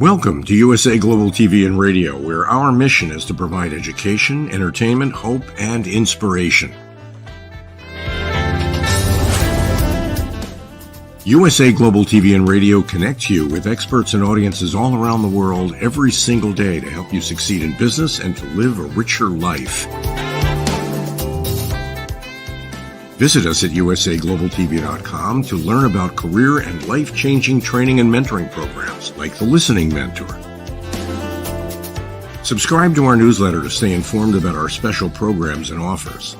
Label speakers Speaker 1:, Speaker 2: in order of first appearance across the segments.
Speaker 1: Welcome to USA Global TV and Radio, where our mission is to provide education, entertainment, hope, and inspiration. USA Global TV and Radio connects you with experts and audiences all around the world every single day to help you succeed in business and to live a richer life. Visit us at usaglobaltv.com to learn about career and life-changing training and mentoring programs like the Listening Mentor. Subscribe to our newsletter to stay informed about our special programs and offers.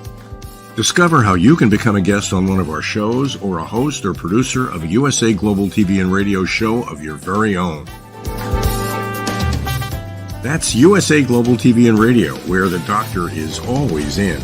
Speaker 1: Discover how you can become a guest on one of our shows or a host or producer of a USA Global TV and Radio show of your very own. That's USA Global TV and Radio, where the doctor is always in.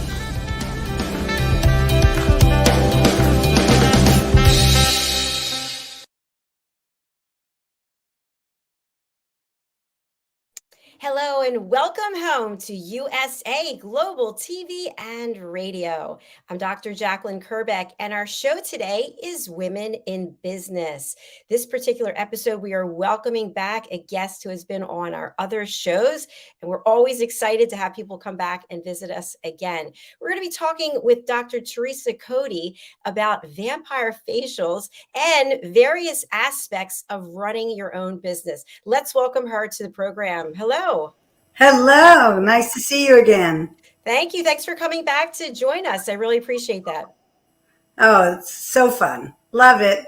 Speaker 2: Hello and welcome home to USA Global TV and Radio. I'm Dr. Jacalyn Kerbeck, and our show today is Women in Business. This particular episode, we are welcoming back a guest who has been on our other shows, and we're always excited to have people come back and visit us again. We're going to be talking with Dr. Teresa Cody about vampire facials and various aspects of running your own business. Let's welcome her to the program. Hello.
Speaker 3: Hello. Nice to see you again.
Speaker 2: Thank you. Thanks for coming back to join us. I really appreciate that.
Speaker 3: Oh, it's so fun. Love it.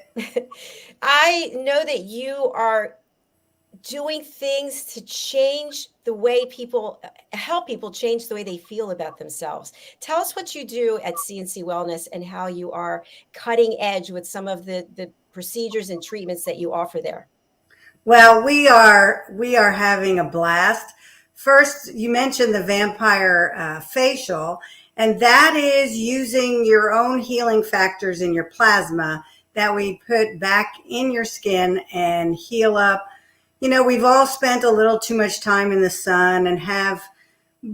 Speaker 2: I know that you are doing things to change the way help people change the way they feel about themselves. Tell us what you do at CNC Wellness and how you are cutting edge with some of the procedures and treatments that you offer there.
Speaker 3: Well, we are having a blast. First, you mentioned the vampire facial, and that is using your own healing factors in your plasma that we put back in your skin and heal up. You know, we've all spent a little too much time in the sun and have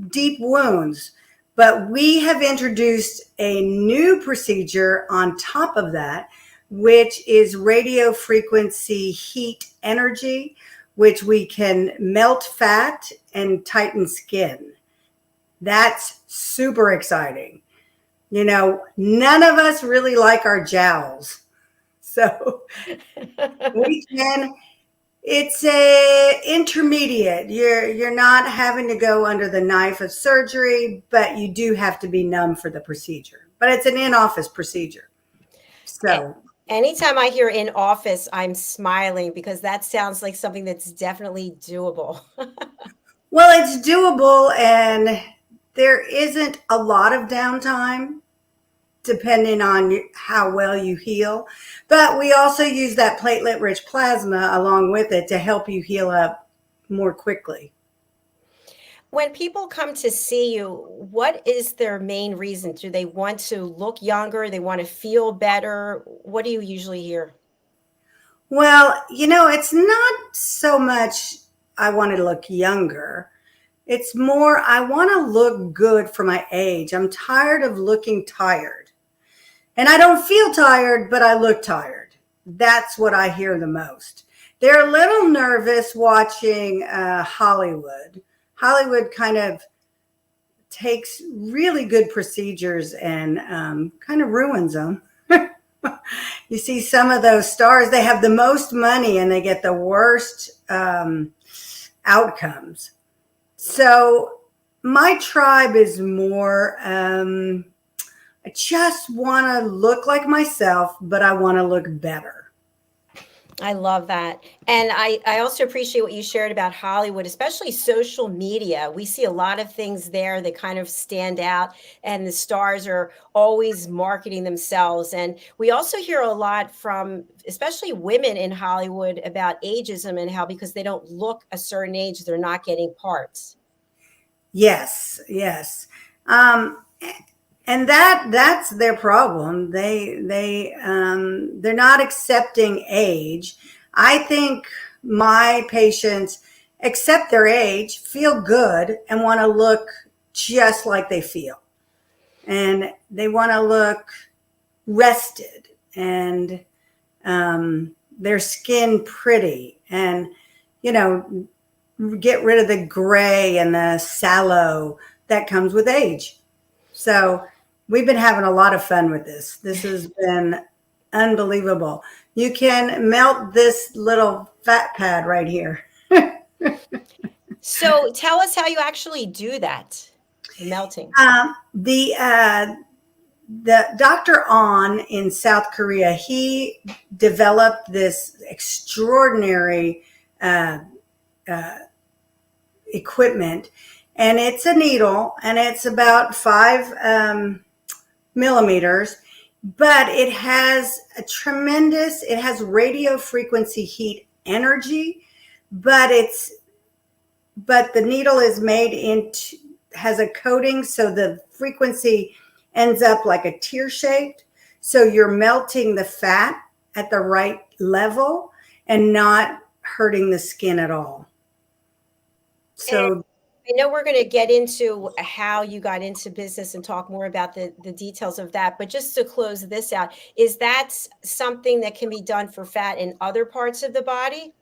Speaker 3: deep wounds, but we have introduced a new procedure on top of that, which is radio frequency heat energy, which we can melt fat and tighten skin. That's super exciting. You know, none of us really like our jowls. So it's a intermediate. You're not having to go under the knife of surgery, but you do have to be numb for the procedure. But it's an in-office procedure. So
Speaker 2: anytime I hear in office, I'm smiling because that sounds like something that's definitely doable.
Speaker 3: Well, it's doable, and there isn't a lot of downtime depending on how well you heal. But we also use that platelet-rich plasma along with it to help you heal up more quickly.
Speaker 2: When people come to see you, what is their main reason? Do they want to look younger? They want to feel better? What do you usually hear?
Speaker 3: Well, you know, it's not so much I want to look younger. It's more I want to look good for my age. I'm tired of looking tired. And I don't feel tired, but I look tired. That's what I hear the most. They're a little nervous watching Hollywood. Hollywood kind of takes really good procedures and kind of ruins them. You see some of those stars, they have the most money and they get the worst outcomes. So my tribe is more, I just want to look like myself, but I want to look better.
Speaker 2: I love that. And I also appreciate what you shared about Hollywood, especially social media. We see a lot of things there that kind of stand out, and the stars are always marketing themselves. And we also hear a lot from especially women in Hollywood about ageism and how because they don't look a certain age, they're not getting parts.
Speaker 3: Yes. And that's their problem. They're not accepting age. I think my patients accept their age, feel good, and want to look just like they feel. And they want to look rested and their skin pretty. And get rid of the gray and the sallow that comes with age. So we've been having a lot of fun with this. This has been unbelievable. You can melt this little fat pad right here.
Speaker 2: So tell us how you actually do that, the melting.
Speaker 3: The Dr. On in South Korea, he developed this extraordinary equipment, and it's a needle, and it's about 5 millimeters, but it has it has radio frequency heat energy, but the needle is has a coating, so the frequency ends up like a tear shaped. So you're melting the fat at the right level and not hurting the skin at all. So
Speaker 2: and I know we're going to get into how you got into business and talk more about the details of that. But just to close this out, is that something that can be done for fat in other parts of the body?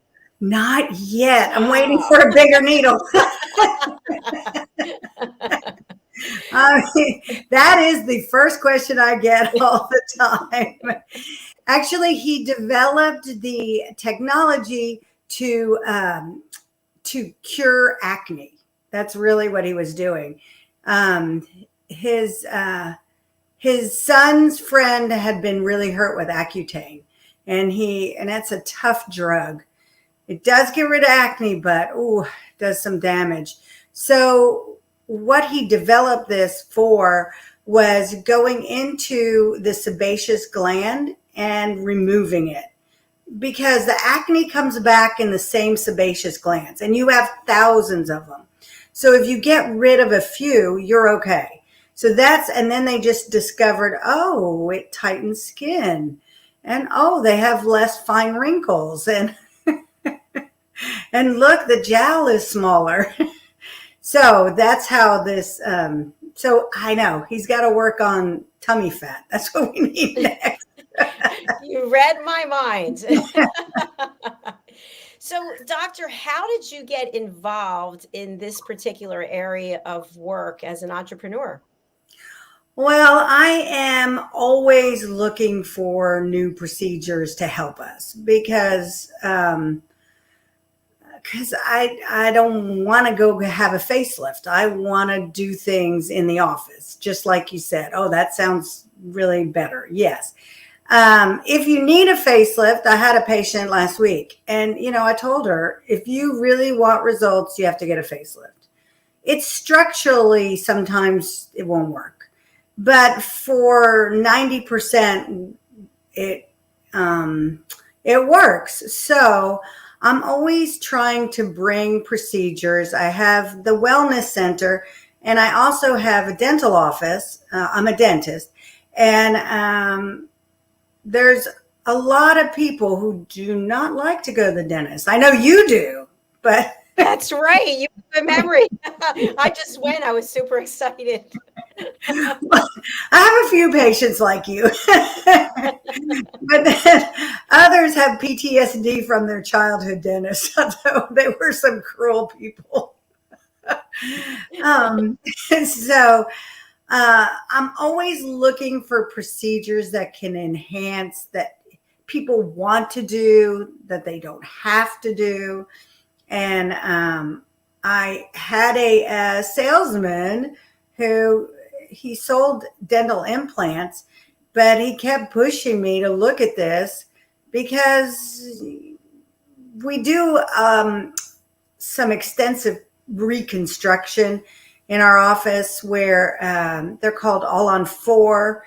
Speaker 3: not yet. I'm waiting for a bigger needle. That is the first question I get all the time. Actually, he developed the technology to cure acne. That's really what he was doing. His son's friend had been really hurt with Accutane, and that's a tough drug. It does get rid of acne, but it does some damage. So what he developed this for was going into the sebaceous gland and removing it, because the acne comes back in the same sebaceous glands, and you have thousands of them. So if you get rid of a few, you're okay. So and then they just discovered, it tightens skin, and they have less fine wrinkles, and and look, the jowl is smaller. So that's how this, so I know he's got to work on tummy fat. That's what we need next.
Speaker 2: You read my mind. So, doctor, how did you get involved in this particular area of work as an entrepreneur?
Speaker 3: Well, I am always looking for new procedures to help us, because I don't want to go have a facelift. I want to do things in the office, just like you said. That sounds really better. Yes. If you need a facelift, I had a patient last week, and I told her, if you really want results, you have to get a facelift. It's structurally, sometimes it won't work, but for 90%, it works. So I'm always trying to bring procedures. I have the wellness center, and I also have a dental office. I'm a dentist, and there's a lot of people who do not like to go to the dentist. I know you do, but
Speaker 2: that's right. You have a memory. I just went. I was super excited.
Speaker 3: I have a few patients like you, but then others have PTSD from their childhood dentist. Although they were some cruel people. So I'm always looking for procedures that can enhance, that people want to do, that they don't have to do. And I had a salesman who he sold dental implants, but he kept pushing me to look at this, because we do some extensive reconstruction in our office, where they're called all on 4,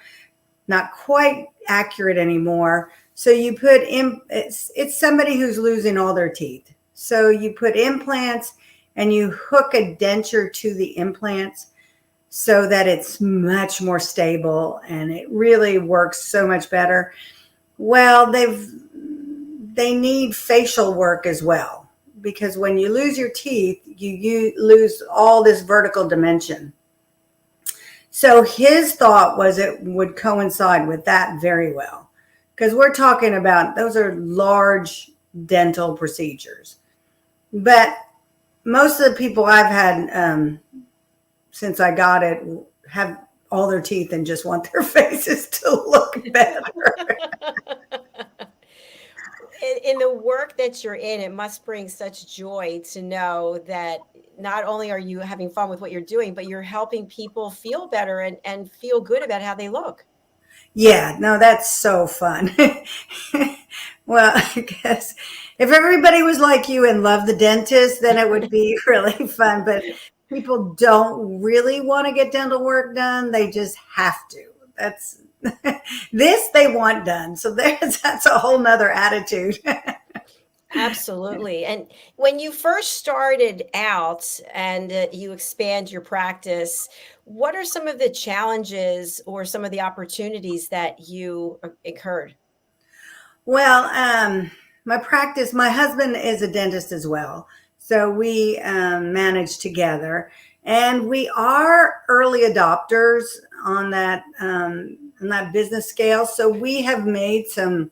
Speaker 3: not quite accurate anymore. So you put in, it's somebody who's losing all their teeth. So you put implants and you hook a denture to the implants so that it's much more stable, and it really works so much better. Well, they need facial work as well, because when you lose your teeth, you lose all this vertical dimension. So his thought was it would coincide with that very well, because we're talking about, those are large dental procedures. But most of the people I've had since I got it have all their teeth and just want their faces to look better.
Speaker 2: In the work that you're in, it must bring such joy to know that not only are you having fun with what you're doing, but you're helping people feel better and feel good about how they look.
Speaker 3: Yeah, no, that's so fun. Well, I guess if everybody was like you and loved the dentist, then it would be really fun. But people don't really want to get dental work done. They just have to. That's this they want done. So that's a whole nother attitude.
Speaker 2: Absolutely. And when you first started out and you expand your practice, what are some of the challenges or some of the opportunities that you incurred?
Speaker 3: Well, my practice, my husband is a dentist as well. So we manage together, and we are early adopters on that business scale. So we have made some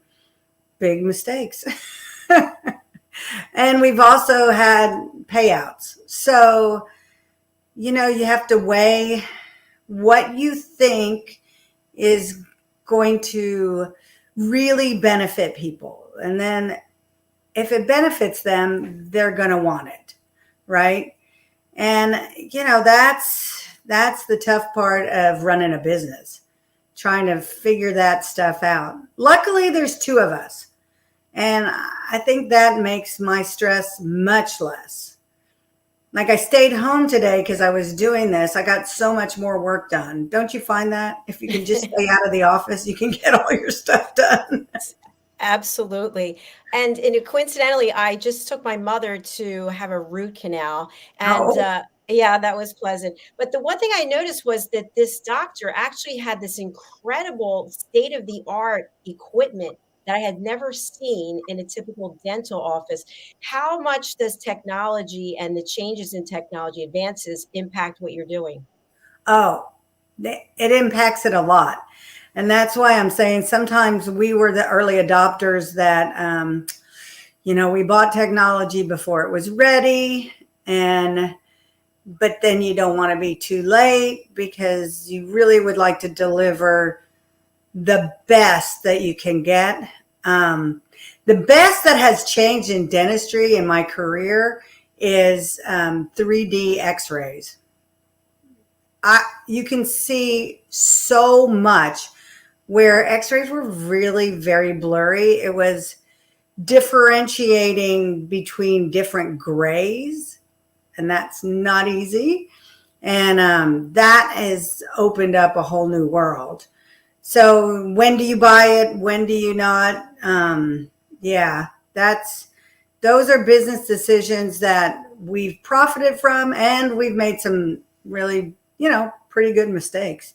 Speaker 3: big mistakes. And we've also had payouts. So, you have to weigh what you think is going to really benefit people. And then if it benefits them, they're going to want it. Right. And, that's the tough part of running a business, trying to figure that stuff out. Luckily, there's two of us. And I think that makes my stress much less. Like I stayed home today because I was doing this. I got so much more work done. Don't you find that? If you can just stay out of the office, you can get all your stuff done.
Speaker 2: Absolutely. And coincidentally, I just took my mother to have a root canal. And
Speaker 3: Oh,
Speaker 2: yeah, that was pleasant. But the one thing I noticed was that this doctor actually had this incredible state of the art equipment that I had never seen in a typical dental office. How much does technology and the changes in technology advances impact what you're doing?
Speaker 3: oh, it impacts it a lot. And that's why I'm saying sometimes we were the early adopters that, we bought technology before it was ready. But then you don't want to be too late because you really would like to deliver the best that you can get. The best that has changed in dentistry in my career is 3D x-rays. You can see so much where x-rays were really very blurry. It was differentiating between different grays, and that's not easy. And that has opened up a whole new world. So when do you buy it? When do you not? Yeah, those are business decisions that we've profited from, and we've made some really, pretty good mistakes.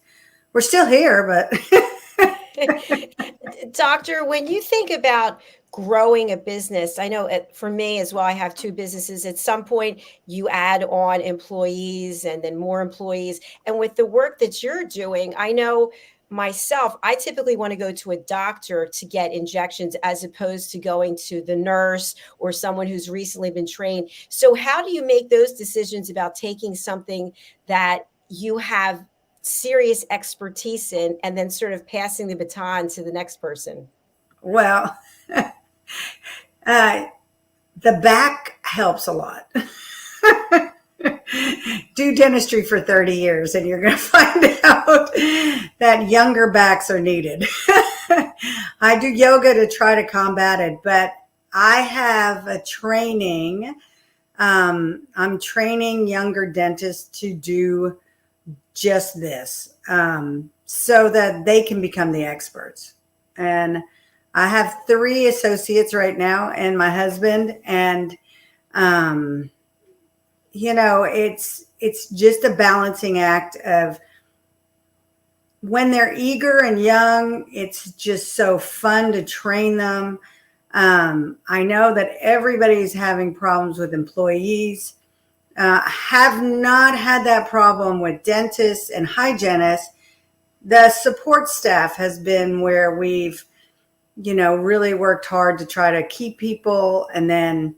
Speaker 3: We're still here, but
Speaker 2: Doctor, when you think about growing a business, I know for me as well, I have two businesses. At some point, you add on employees and then more employees. And with the work that you're doing, I know myself, I typically want to go to a doctor to get injections as opposed to going to the nurse or someone who's recently been trained. So, how do you make those decisions about taking something that you have serious expertise in and then sort of passing the baton to the next person?
Speaker 3: well, uh, the back helps a lot. Do dentistry for 30 years and you're going to find out that younger backs are needed. I do yoga to try to combat it, but I have a training. I'm training younger dentists to do just this so that they can become the experts. And I have 3 associates right now and my husband. And, it's just a balancing act of when they're eager and young, it's just so fun to train them. I know that everybody's having problems with employees. Have not had that problem with dentists and hygienists. The support staff has been where we've, really worked hard to try to keep people. And then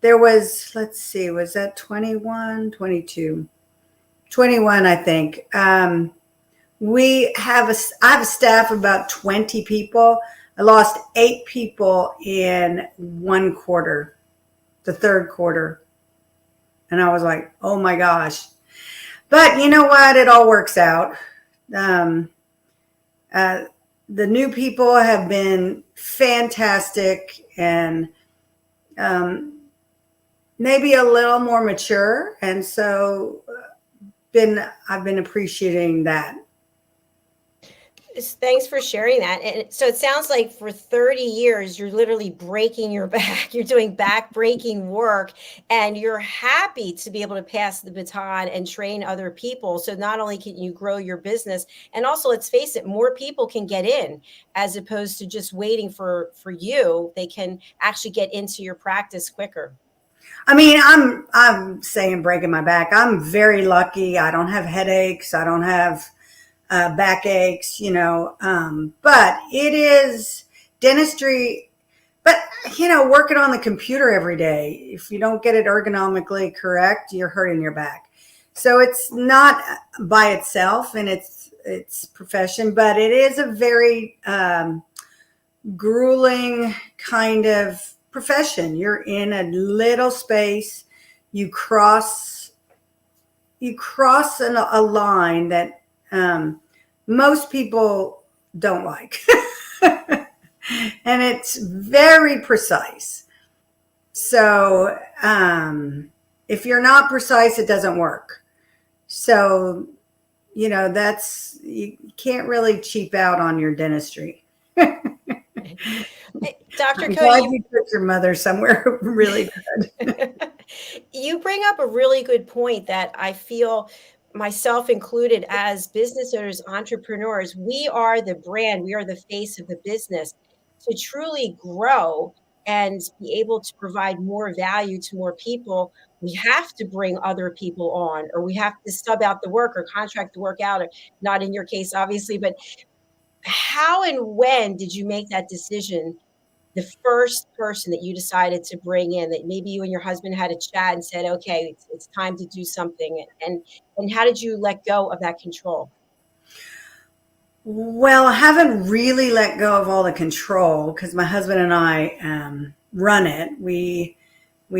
Speaker 3: there was, let's see, was that 21, 22, 21, I think. I have a staff of about 20 people. I lost 8 people in one quarter, the third quarter. And I was like, oh my gosh. But you know what? It all works out. Um, the new people have been fantastic and maybe a little more mature. And so I've been appreciating that.
Speaker 2: Thanks for sharing that. And so it sounds like for 30 years, you're literally breaking your back. You're doing back breaking work, and you're happy to be able to pass the baton and train other people. So not only can you grow your business, and also, let's face it, more people can get in as opposed to just waiting for you. They can actually get into your practice quicker.
Speaker 3: I mean, I'm saying breaking my back. I'm very lucky. I don't have headaches. I don't have backaches, but it is dentistry. But, working on the computer every day, if you don't get it ergonomically correct, you're hurting your back. So it's not by itself in its profession, but it is a very grueling kind of profession. You're in a little space. You cross a line that most people don't like. And it's very precise. So if you're not precise, it doesn't work. So, you can't really cheap out on your dentistry.
Speaker 2: Dr.
Speaker 3: I'm
Speaker 2: Cody,
Speaker 3: glad you took your mother somewhere really good.
Speaker 2: You bring up a really good point that I feel, myself included, as business owners, entrepreneurs, we are the brand, we are the face of the business. To truly grow and be able to provide more value to more people, we have to bring other people on, or we have to sub out the work or contract the work out, or not in your case, obviously. But how and when did you make that decision? The first person that you decided to bring in, that maybe you and your husband had a chat and said, okay, it's time to do something. And how did you let go of that control?
Speaker 3: Well, I haven't really let go of all the control because my husband and I run it. We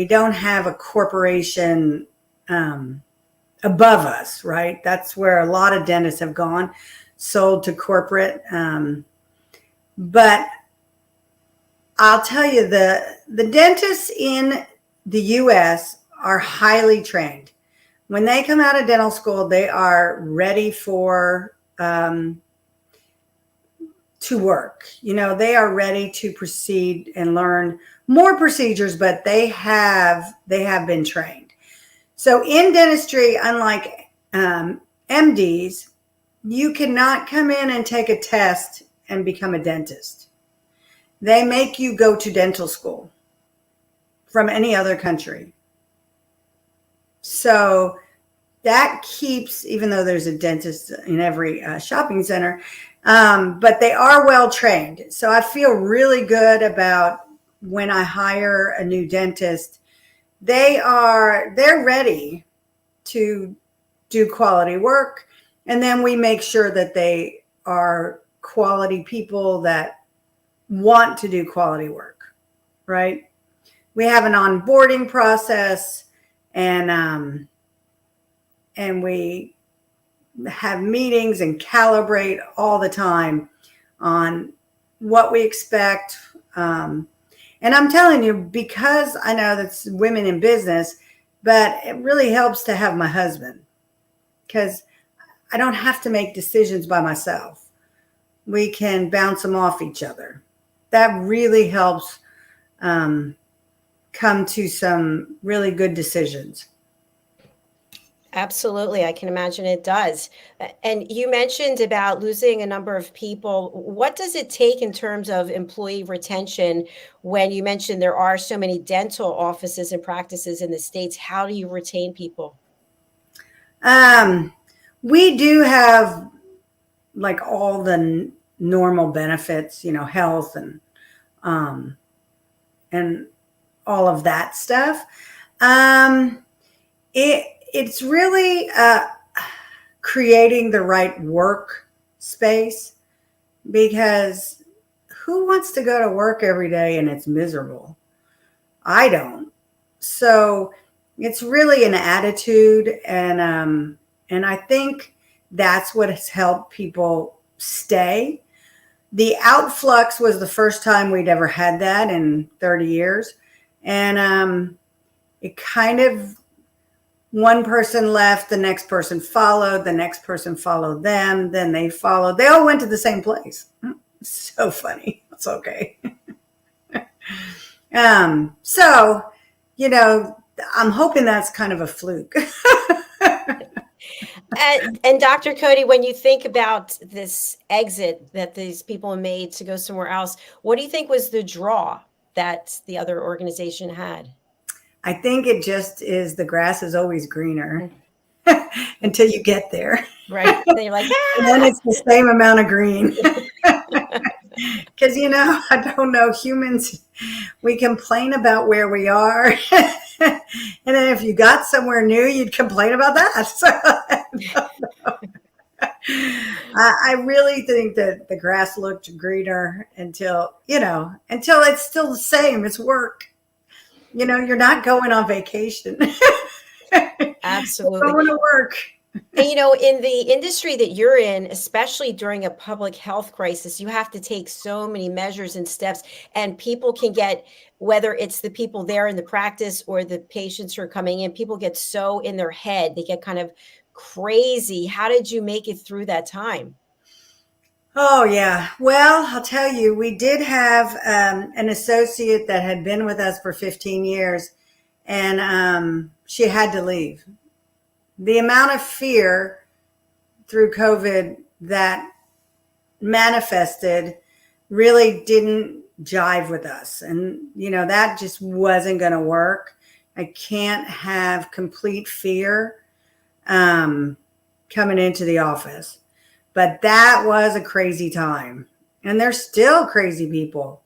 Speaker 3: don't have a corporation above us, right? That's where a lot of dentists have gone, sold to corporate. But I'll tell you, the dentists in the U.S. are highly trained. When they come out of dental school, they are ready for to work. They are ready to proceed and learn more procedures, but they have been trained. So in dentistry, unlike MDs, you cannot come in and take a test and become a dentist. They make you go to dental school from any other country. So that keeps, even though there's a dentist in every shopping center, but they are well trained. So I feel really good about when I hire a new dentist, they're ready to do quality work. And then we make sure that they are quality people that want to do quality work, right? We have an onboarding process, and we have meetings and calibrate all the time on what we expect. And I'm telling you, because I know that's women in business, but it really helps to have my husband, because I don't have to make decisions by myself. We can bounce them off each other. That really helps come to some really good decisions.
Speaker 2: Absolutely. I can imagine it does. And you mentioned about losing a number of people. What does it take in terms of employee retention when you mentioned there are so many dental offices and practices in the States? How do you retain people?
Speaker 3: We do have like all the normal benefits, health and all of that stuff. It's really creating the right work space, because who wants to go to work every day and it's miserable? I don't. So it's really an attitude, and I think that's what has helped people stay. The outflux was the first time we'd ever had that in 30 years. And it kind of, one person left, the next person followed, the next person followed them, then they followed. They all went to the same place. So funny. It's okay. So, I'm hoping that's kind of a fluke.
Speaker 2: And Dr. Cody, when you think about this exit that these people made to go somewhere else, what do you think was the draw that the other organization had?
Speaker 3: I think it just is, the grass is always greener until you get there.
Speaker 2: Right. Then you're like,
Speaker 3: And then it's the same amount of green. Because, I don't know, humans, we complain about where we are. And then if you got somewhere new, you'd complain about that. So I really think that the grass looked greener until it's still the same. It's work. You're not going on vacation.
Speaker 2: absolutely.
Speaker 3: You're going to work.
Speaker 2: And, in the industry that you're in, especially during a public health crisis, you have to take so many measures and steps, and people can get, whether it's the people there in the practice or the patients who are coming in, people get so in their head, they get kind of crazy. How did you make it through that time?
Speaker 3: Oh, yeah. Well, I'll tell you, we did have an associate that had been with us for 15 years, and she had to leave. The amount of fear through COVID that manifested really didn't jive with us. And, that just wasn't going to work. I can't have complete fear coming into the office. But that was a crazy time. And there's still crazy people.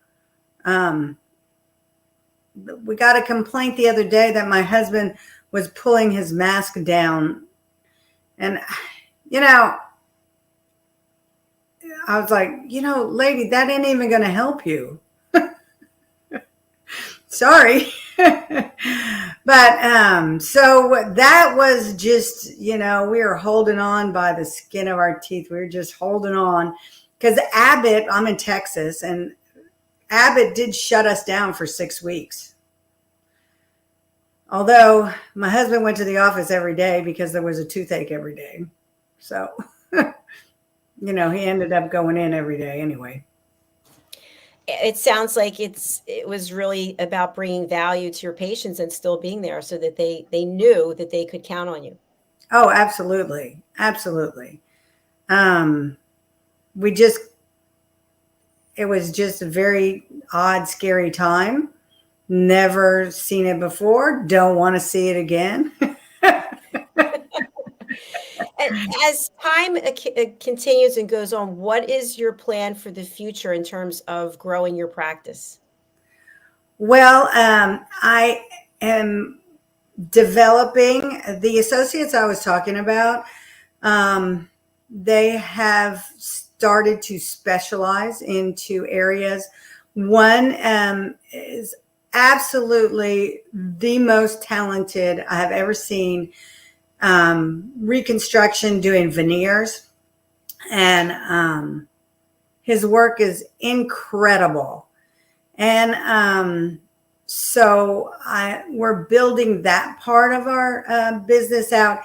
Speaker 3: We got a complaint the other day that my husband was pulling his mask down. And, I was like, lady, that ain't even going to help you. Sorry. But so that was just, we were holding on by the skin of our teeth. We were just holding on, because Abbott, I'm in Texas, and Abbott did shut us down for 6 weeks. Although my husband went to the office every day because there was a toothache every day. So, he ended up going in every day anyway.
Speaker 2: It sounds like it was really about bringing value to your patients and still being there so that they knew that they could count on you.
Speaker 3: Oh, absolutely. Absolutely. It was just a very odd, scary time. Never seen it before. Don't want to see it again.
Speaker 2: As time continues and goes on, what is your plan for the future in terms of growing your practice?
Speaker 3: Well, I am developing the associates I was talking about. They have started to specialize into areas. One is absolutely the most talented I have ever seen. Reconstruction, doing veneers, and his work is incredible. And so we're building that part of our business out.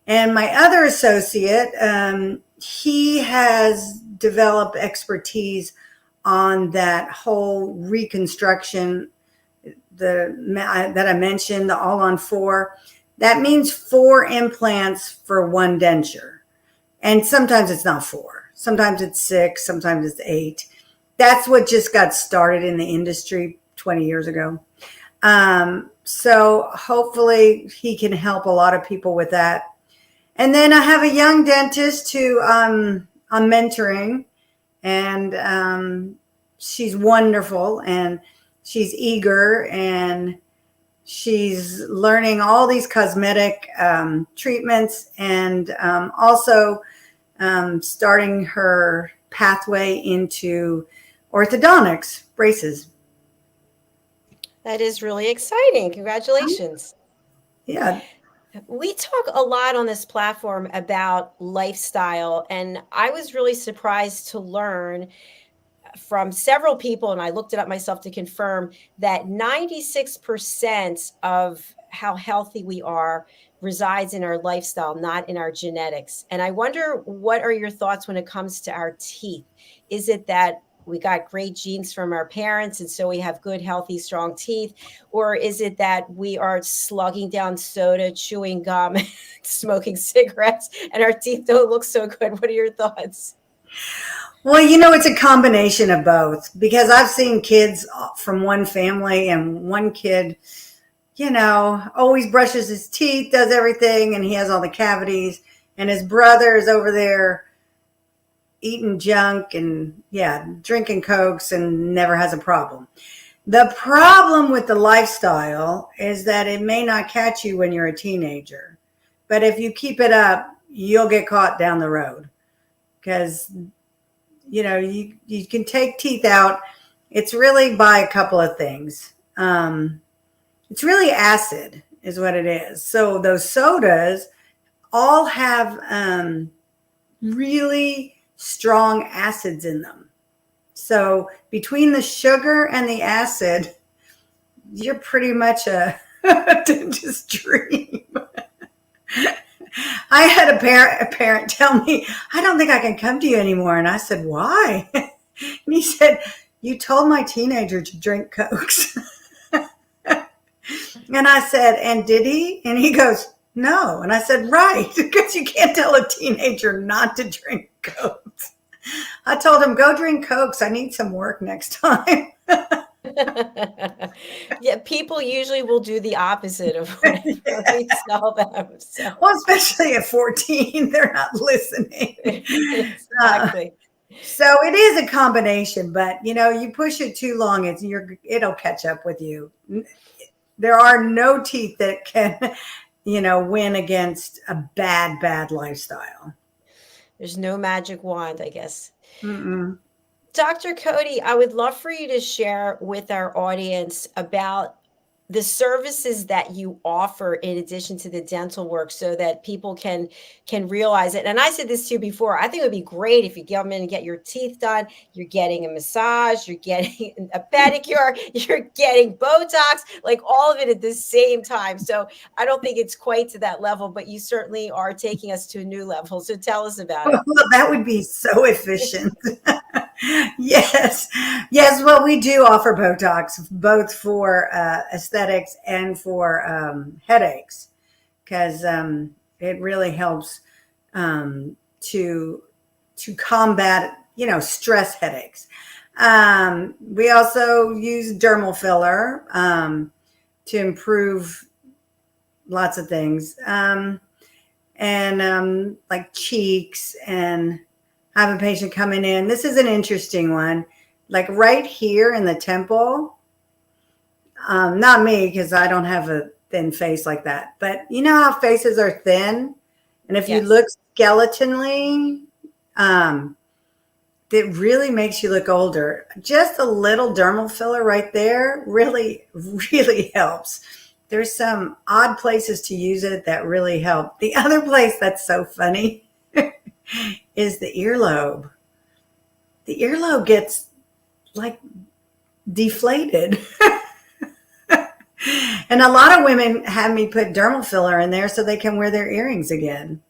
Speaker 3: And my other associate, he has developed expertise on that whole reconstruction that I mentioned, the all-on-4. That means 4 implants for 1 denture. And sometimes it's not 4. Sometimes it's 6. Sometimes it's 8. That's what just got started in the industry 20 years ago. So hopefully he can help a lot of people with that. And then I have a young dentist who I'm mentoring, and she's wonderful. And she's eager, and she's learning all these cosmetic treatments, and also starting her pathway into orthodontics, braces.
Speaker 2: That is really exciting. Congratulations.
Speaker 3: Yeah.
Speaker 2: We talk a lot on this platform about lifestyle, and I was really surprised to learn from several people, and I looked it up myself to confirm that 96% of how healthy we are resides in our lifestyle, not in our genetics. And I wonder, what are your thoughts when it comes to our teeth? Is it that we got great genes from our parents, and so we have good, healthy, strong teeth? Or is it that we are slugging down soda, chewing gum, smoking cigarettes, and our teeth don't look so good? What are your thoughts?
Speaker 3: Well, it's a combination of both, because I've seen kids from one family, and one kid, always brushes his teeth, does everything, and he has all the cavities, and his brother is over there eating junk and drinking Cokes and never has a problem. The problem with the lifestyle is that it may not catch you when you're a teenager, but if you keep it up, you'll get caught down the road, because you can take teeth out. It's really by a couple of things. It's really acid is what it is. So those sodas all have really strong acids in them. So between the sugar and the acid, you're pretty much a dentist dream. I had a parent tell me, "I don't think I can come to you anymore." And I said, "Why?" And he said, "You told my teenager to drink Cokes." And I said, "And did he?" And he goes, "No." And I said, "Right, because you can't tell a teenager not to drink Cokes." I told him, "Go drink Cokes. I need some work next time."
Speaker 2: Yeah, people usually will do the opposite of what we tell them. So.
Speaker 3: Well, especially at 14, they're not listening.
Speaker 2: Exactly.
Speaker 3: So it is a combination, but you push it too long, it'll catch up with you. There are no teeth that can, win against a bad lifestyle.
Speaker 2: There's no magic wand, I guess.
Speaker 3: Mm-mm.
Speaker 2: Dr. Cody, I would love for you to share with our audience about the services that you offer in addition to the dental work, so that people can realize it. And I said this to you before, I think it would be great if you come in and get your teeth done. You're getting a massage, you're getting a pedicure, you're getting Botox, like all of it at the same time. So I don't think it's quite to that level, but you certainly are taking us to a new level. So tell us about it.
Speaker 3: Well, that would be so efficient. Yes. Well, we do offer Botox, both for aesthetics and for headaches, because it really helps to combat, stress headaches. We also use dermal filler to improve lots of things, and like cheeks. And I have a patient coming in. This is an interesting one. Like right here in the temple. Not me, because I don't have a thin face like that. But you know how faces are thin? And if you look skeletonally, it really makes you look older. Just a little dermal filler right there really, really helps. There's some odd places to use it that really help. The other place that's so funny is the earlobe. The earlobe gets like deflated. And a lot of women have me put dermal filler in there so they can wear their earrings again.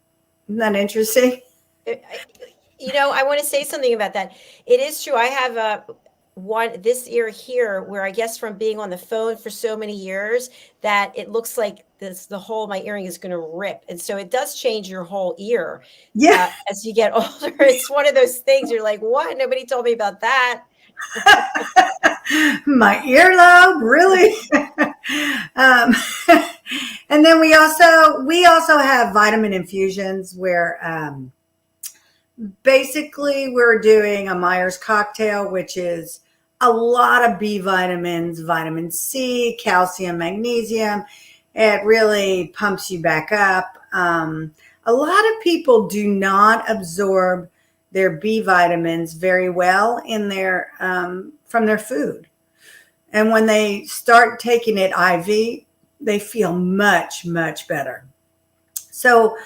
Speaker 3: Isn't that interesting?
Speaker 2: I want to say something about that. It is true. I have this ear here, where I guess from being on the phone for so many years that it looks like the whole of my earring is going to rip. And so it does change your whole ear.
Speaker 3: Yeah.
Speaker 2: As you get older. It's one of those things you're like, what? Nobody told me about that.
Speaker 3: My earlobe, really? And then we also have vitamin infusions where basically we're doing a Myers cocktail, which is a lot of B vitamins, vitamin C, calcium, magnesium. It really pumps you back up. A lot of people do not absorb their B vitamins very well in their from their food. And when they start taking it IV, they feel much, much better. So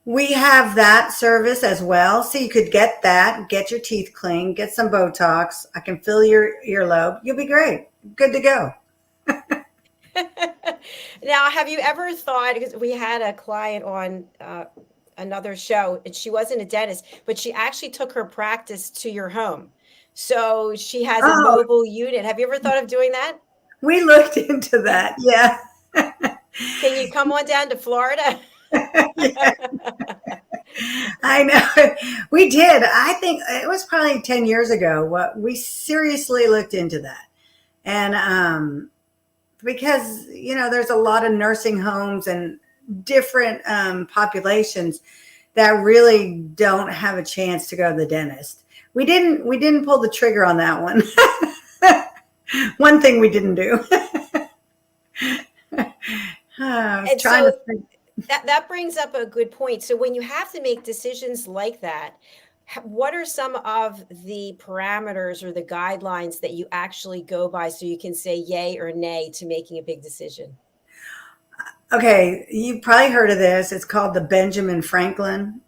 Speaker 3: we have that service as well. So you could get that, get your teeth clean, get some Botox. I can fill your earlobe. You'll be great. Good to go.
Speaker 2: Now, have you ever thought, because we had a client on another show, and she wasn't a dentist, but she actually took her practice to your home. So she has a mobile unit. Have you ever thought of doing that?
Speaker 3: We looked into that. Yeah.
Speaker 2: Can you come on down to Florida?
Speaker 3: Yeah. I know. We did. I think it was probably 10 years ago. We seriously looked into that. And because, there's a lot of nursing homes and different populations that really don't have a chance to go to the dentist. We didn't pull the trigger on that one. One thing we didn't do.
Speaker 2: And so that brings up a good point. So when you have to make decisions like that, what are some of the parameters or the guidelines that you actually go by so you can say yay or nay to making a big decision?
Speaker 3: Okay, you've probably heard of this. It's called the Benjamin Franklin.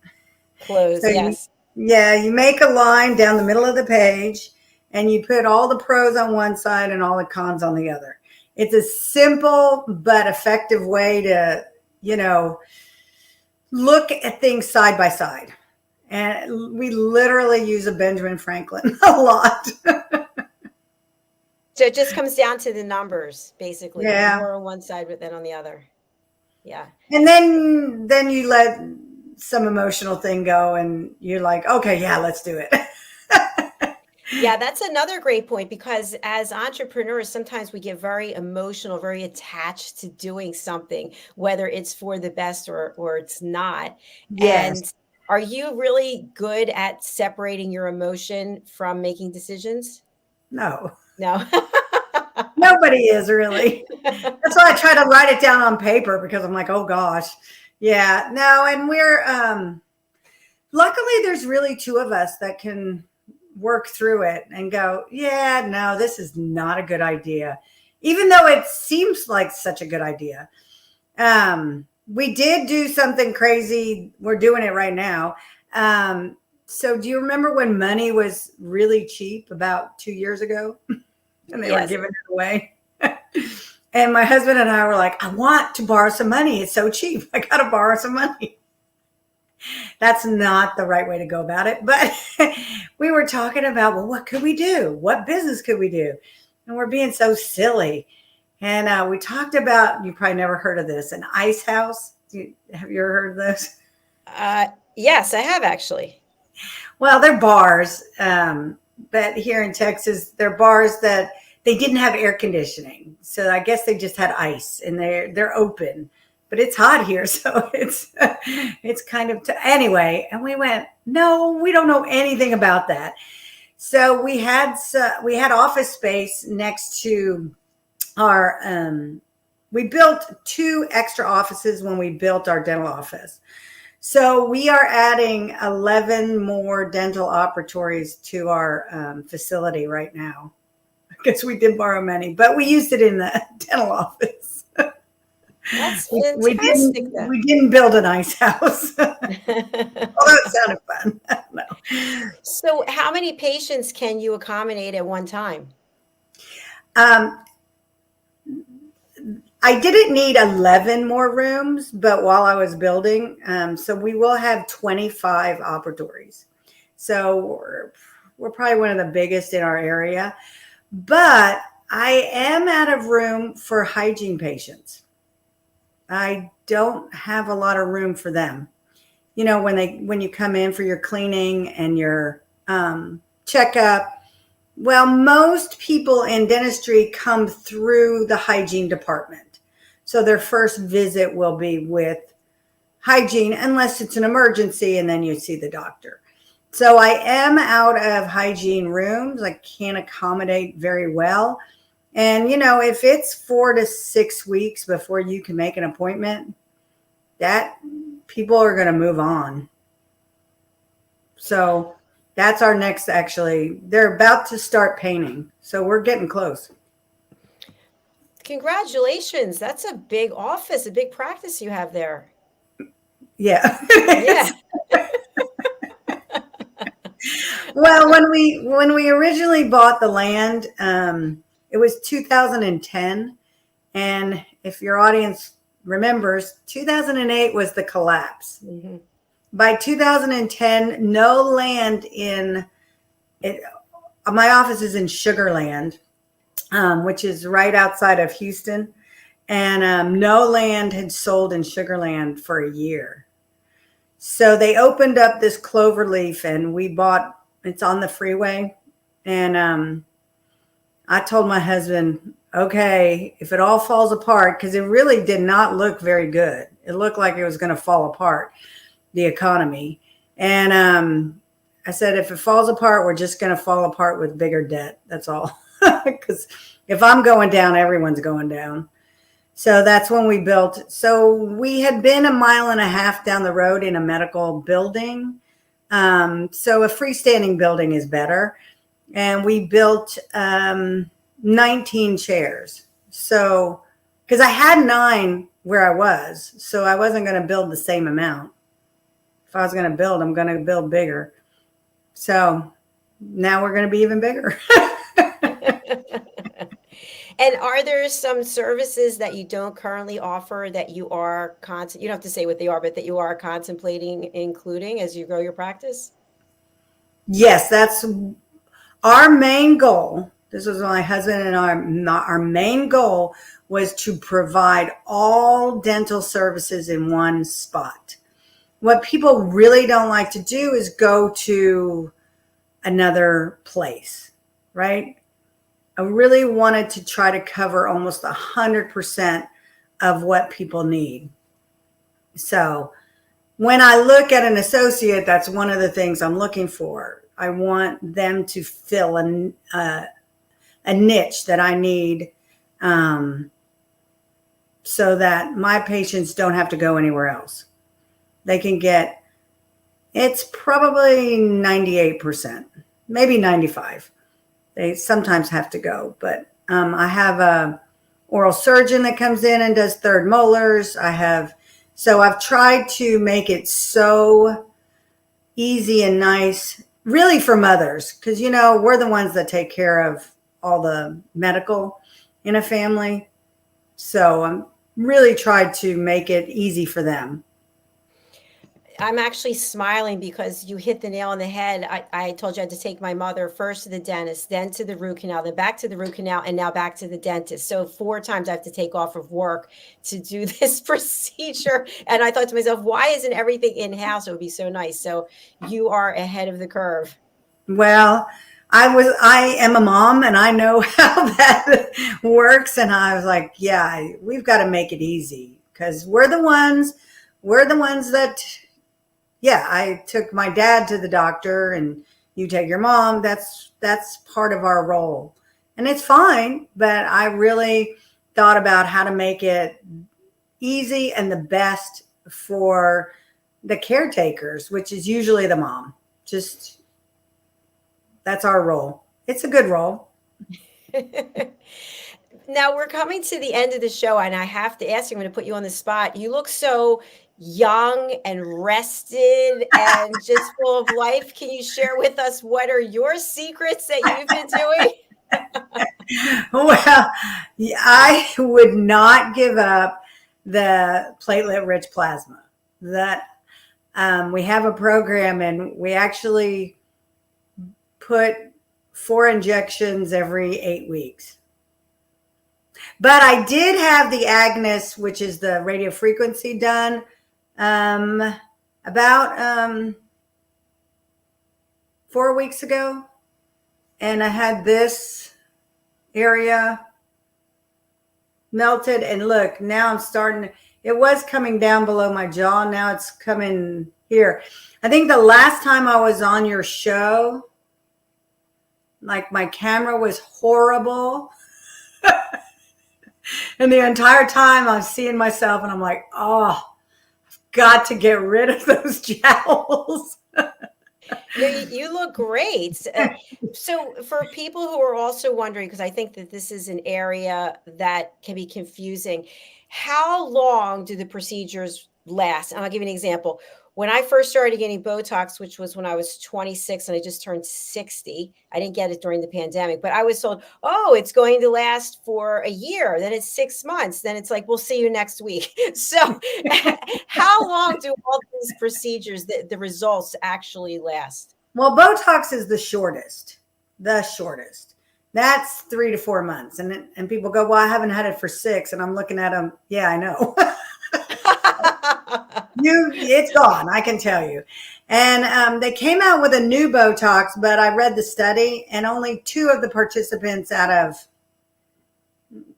Speaker 2: Close,
Speaker 3: So
Speaker 2: yes.
Speaker 3: You make a line down the middle of the page and you put all the pros on one side and all the cons on the other. It's a simple but effective way to, look at things side by side. And we literally use a Benjamin Franklin a lot.
Speaker 2: So it just comes down to the numbers, basically.
Speaker 3: Yeah.
Speaker 2: More on one side, but then on the other. Yeah.
Speaker 3: And then you let some emotional thing go and you're like, okay, yeah, let's do it.
Speaker 2: Yeah, that's another great point, because as entrepreneurs, sometimes we get very emotional, very attached to doing something, whether it's for the best or it's not.
Speaker 3: Yes.
Speaker 2: And are you really good at separating your emotion from making decisions?
Speaker 3: No.
Speaker 2: No.
Speaker 3: Nobody is really. That's why I try to write it down on paper, because I'm like, oh gosh. Yeah. No, and we're luckily there's really two of us that can work through it and go, yeah, no, this is not a good idea. Even though it seems like such a good idea. We did do something crazy. We're doing it right now. So do you remember when money was really cheap about 2 years ago? And they were giving it away. And my husband and I were like, I want to borrow some money. It's so cheap. I got to borrow some money. That's not the right way to go about it. But we were talking about, well, what could we do? What business could we do? And we're being so silly. And we talked about, you probably never heard of this, an ice house. Have you ever heard of those?
Speaker 2: Yes, I have actually.
Speaker 3: Well, they're bars. But here in Texas, they're bars that they didn't have air conditioning. So I guess they just had ice and they're open. But it's hot here, so it's kind of anyway. And we went, no, we don't know anything about that. So we had office space next to our. We built 2 extra offices when we built our dental office. So we are adding 11 more dental operatories to our facility right now. I guess we did borrow money, but we used it in the dental office.
Speaker 2: That's fantastic.
Speaker 3: We didn't build an ice house. Although it sounded fun. No.
Speaker 2: So how many patients can you accommodate at one time?
Speaker 3: I didn't need 11 more rooms, but while I was building, so we will have 25 operatories. So we're probably one of the biggest in our area, but I am out of room for hygiene patients. I don't have a lot of room for them. When you come in for your cleaning and your checkup, well, most people in dentistry come through the hygiene department. So their first visit will be with hygiene, unless it's an emergency, and then you see the doctor. So I am out of hygiene rooms. I can't accommodate very well. And, if it's 4 to 6 weeks before you can make an appointment, that people are going to move on. So that's our next, actually, they're about to start painting. So we're getting close.
Speaker 2: Congratulations. That's a big office, a big practice you have there.
Speaker 3: Yeah.
Speaker 2: Yeah.
Speaker 3: Well, when we originally bought the land, it was 2010. And if your audience remembers, 2008 was the collapse.
Speaker 2: Mm-hmm.
Speaker 3: By 2010, no land in it. My office is in Sugar Land, which is right outside of Houston. And no land had sold in Sugar Land for a year. So they opened up this Cloverleaf and we bought, it's on the freeway. And I told my husband, okay, if it all falls apart, because it really did not look very good. It looked like it was going to fall apart, the economy. And I said, if it falls apart, we're just going to fall apart with bigger debt. That's all. Because if I'm going down, everyone's going down. So that's when we built. So we had been 1.5 miles down the road in a medical building. So a freestanding building is better. And we built 19 chairs. So, because I had 9 where I was, so I wasn't going to build the same amount. If I was going to build, I'm going to build bigger. So now we're going to be even bigger.
Speaker 2: And are there some services that you don't currently offer that you are you don't have to say what they are, but that you are contemplating including as you grow your practice?
Speaker 3: Yes, that's our main goal. This was my husband and our main goal was to provide all dental services in one spot. What people really don't like to do is go to another place, right? I really wanted to try to cover almost 100% of what people need. So when I look at an associate, that's one of the things I'm looking for. I want them to fill a niche that I need so that my patients don't have to go anywhere else. They can get, it's probably 98%, maybe 95%. They sometimes have to go, but I have a oral surgeon that comes in and does third molars. So I've tried to make it so easy and nice, really for mothers, because, we're the ones that take care of all the medical in a family. So I'm really tried to make it easy for them.
Speaker 2: I'm actually smiling because you hit the nail on the head. I told you I had to take my mother first to the dentist, then to the root canal, then back to the root canal, and now back to the dentist. So 4 times I have to take off of work to do this procedure. And I thought to myself, why isn't everything in-house? It would be so nice. So you are ahead of the curve.
Speaker 3: Well, I am a mom and I know how that works. And I was like, yeah, we've got to make it easy because we're the ones that, yeah, I took my dad to the doctor and you take your mom. That's part of our role and it's fine. But I really thought about how to make it easy and the best for the caretakers, which is usually the mom. Just, that's our role. It's a good role.
Speaker 2: Now we're coming to the end of the show and I have to ask you, I'm going to put you on the spot. You look so young and rested and just full of life. Can you share with us what are your secrets that you've been doing?
Speaker 3: Well, I would not give up the platelet-rich plasma. That we have a program and we actually put 4 injections every 8 weeks. But I did have the Agnes, which is the radio frequency, done about 4 weeks ago. And I had this area melted. And look, now I'm starting, it was coming down below my jaw. Now it's coming here. I think the last time I was on your show, like my camera was horrible. And the entire time I'm seeing myself and I'm like, oh, I've got to get rid of those jowls.
Speaker 2: No, you look great. So for people who are also wondering, because I think that this is an area that can be confusing, how long do the procedures last? And I'll give you an example. When I first started getting Botox, which was when I was 26 and I just turned 60, I didn't get it during the pandemic, but I was told, oh, it's going to last for a year. Then it's 6 months. Then it's like, we'll see you next week. So how long do all these procedures, the results actually last?
Speaker 3: Well, Botox is the shortest. That's 3 to 4 months. And people go, well, I haven't had it for 6. And I'm looking at them. Yeah, I know. It's gone, I can tell you. And they came out with a new Botox, but I read the study and only 2 of the participants out of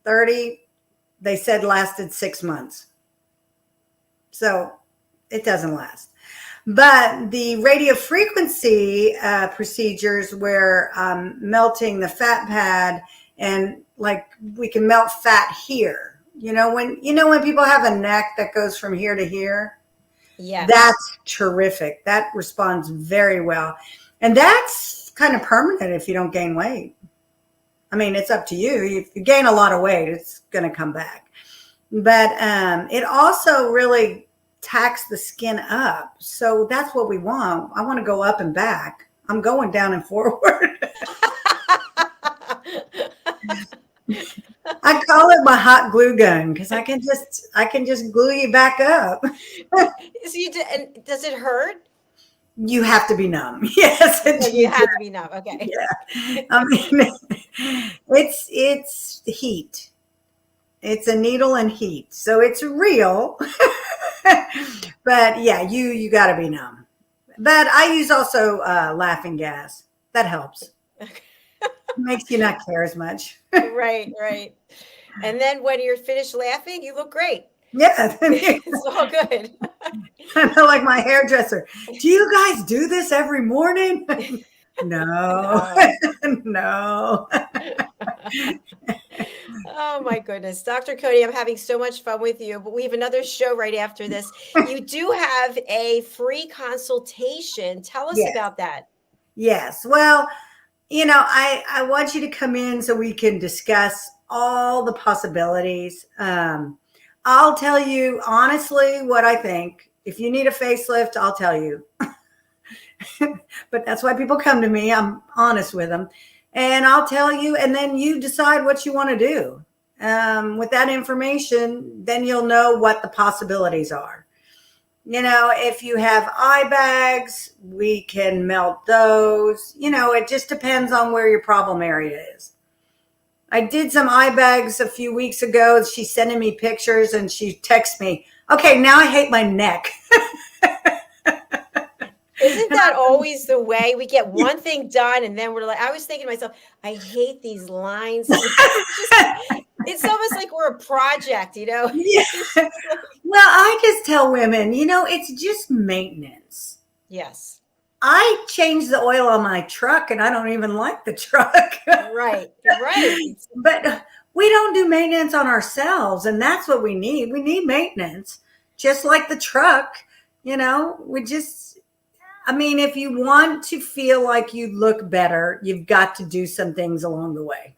Speaker 3: 30, they said lasted 6 months. So it doesn't last. But the radiofrequency procedures where melting the fat pad, and like we can melt fat here. When people have a neck that goes from here to here,
Speaker 2: yes,
Speaker 3: that's terrific. That responds very well. And that's kind of permanent if you don't gain weight. I mean, it's up to you. If you gain a lot of weight, it's going to come back. But it also really tacks the skin up. So that's what we want. I want to go up and back. I'm going down and forward. I call it my hot glue gun because I can just glue you back up.
Speaker 2: And does it hurt?
Speaker 3: You have to be numb. Yes,
Speaker 2: you have to be numb. Okay.
Speaker 3: Yeah. I mean, it's heat. It's a needle and heat, so it's real. But yeah, you got to be numb. But I use also laughing gas. That helps. Makes you not care as much.
Speaker 2: Right. And then when you're finished laughing, you look great.
Speaker 3: Yeah.
Speaker 2: It's all good.
Speaker 3: I know, like my hairdresser. Do you guys do this every morning? No. No.
Speaker 2: Oh my goodness. Dr. Cody, I'm having so much fun with you, but we have another show right after this. You do have a free consultation. Tell us about that.
Speaker 3: Yes. Well, I want you to come in so we can discuss all the possibilities. I'll tell you honestly what I think. If you need a facelift, I'll tell you. But that's why people come to me. I'm honest with them. And I'll tell you, and then you decide what you want to do. With that information, then you'll know what the possibilities are. If you have eye bags, we can melt those. It just depends on where your problem area is. I did some eye bags a few weeks ago. She's sending me pictures and she texts me, okay, now I hate my neck.
Speaker 2: Isn't that always the way? We get one thing done and then we're like, I was thinking to myself, I hate these lines. It's almost like we're a project, Yeah.
Speaker 3: Well, I just tell women, it's just maintenance.
Speaker 2: Yes.
Speaker 3: I change the oil on my truck and I don't even like the truck.
Speaker 2: Right.
Speaker 3: But we don't do maintenance on ourselves. And that's what we need. We need maintenance, just like the truck. If you want to feel like you look better, you've got to do some things along the way.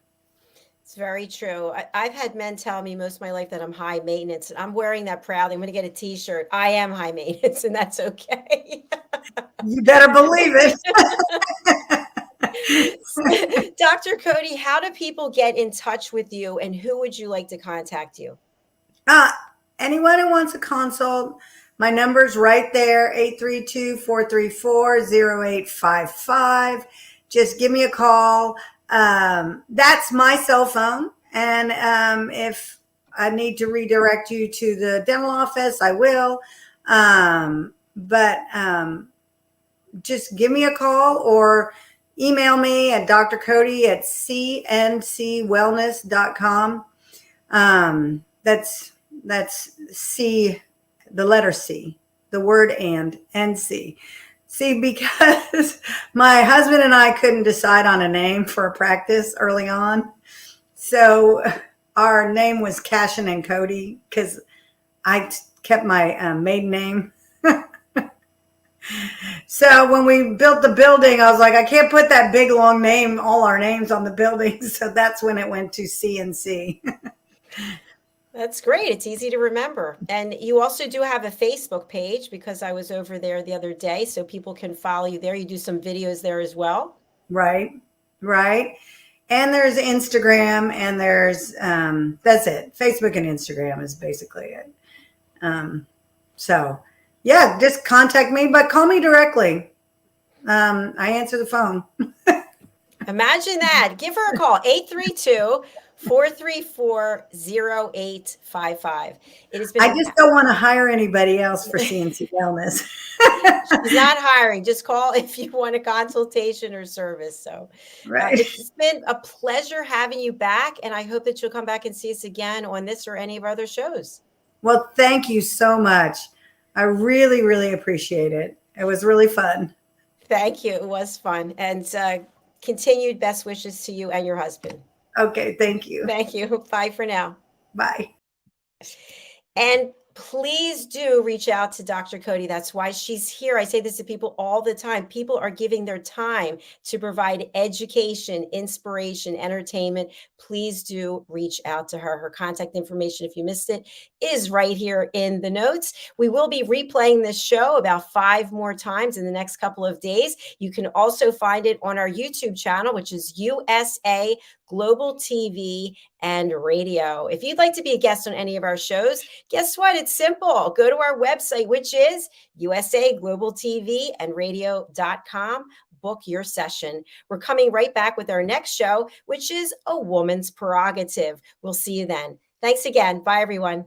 Speaker 2: It's very true. I've had men tell me most of my life that I'm high maintenance. And I'm wearing that proudly. I'm going to get a t-shirt. I am high maintenance, and that's okay.
Speaker 3: You better believe
Speaker 2: it. Dr. Cody, how do people get in touch with you, and who would you like to contact you?
Speaker 3: Anyone who wants a consult, my number's right there, 832-434-0855. Just give me a call. That's my cell phone. And if I need to redirect you to the dental office, I will. But just give me a call or email me at drcody@cncwellness.com. That's C, the letter C. the word and NC. See, because my husband and I couldn't decide on a name for a practice early on. So our name was Cashin and Cody because I kept my maiden name. So when we built the building, I was like, I can't put that big long name, all our names on the building. So that's when it went to CNC.
Speaker 2: That's great. It's easy to remember. And you also do have a Facebook page because I was over there the other day, so people can follow you there. You do some videos there as well.
Speaker 3: Right. And there's Instagram and there's, that's it. Facebook and Instagram is basically it. So yeah, just contact me, but call me directly. I answer the phone.
Speaker 2: Imagine that. Give her a call, 832-434-0855. It has been.
Speaker 3: I just don't want to hire anybody else for CNC wellness.
Speaker 2: She's not hiring. Just call if you want a consultation or service. So
Speaker 3: right.
Speaker 2: It's been a pleasure having you back. And I hope that you'll come back and see us again on this or any of our other shows.
Speaker 3: Well, thank you so much. I really, really appreciate it. It was really fun.
Speaker 2: Thank you. It was fun. And continued best wishes to you and your husband.
Speaker 3: Okay. Thank you.
Speaker 2: Thank you. Bye for now.
Speaker 3: Bye.
Speaker 2: And please do reach out to Dr. Cody. That's why she's here. I say this to people all the time. People are giving their time to provide education, inspiration, entertainment. Please do reach out to her. Her contact information, if you missed it, is right here in the notes. We will be replaying this show about 5 more times in the next couple of days. You can also find it on our YouTube channel, which is USA Global TV and Radio. If you'd like to be a guest on any of our shows, guess what? It's simple. Go to our website, which is usaglobaltv&radio.com. Book your session. We're coming right back with our next show, which is A Woman's Prerogative. We'll see you then. Thanks again. Bye, everyone.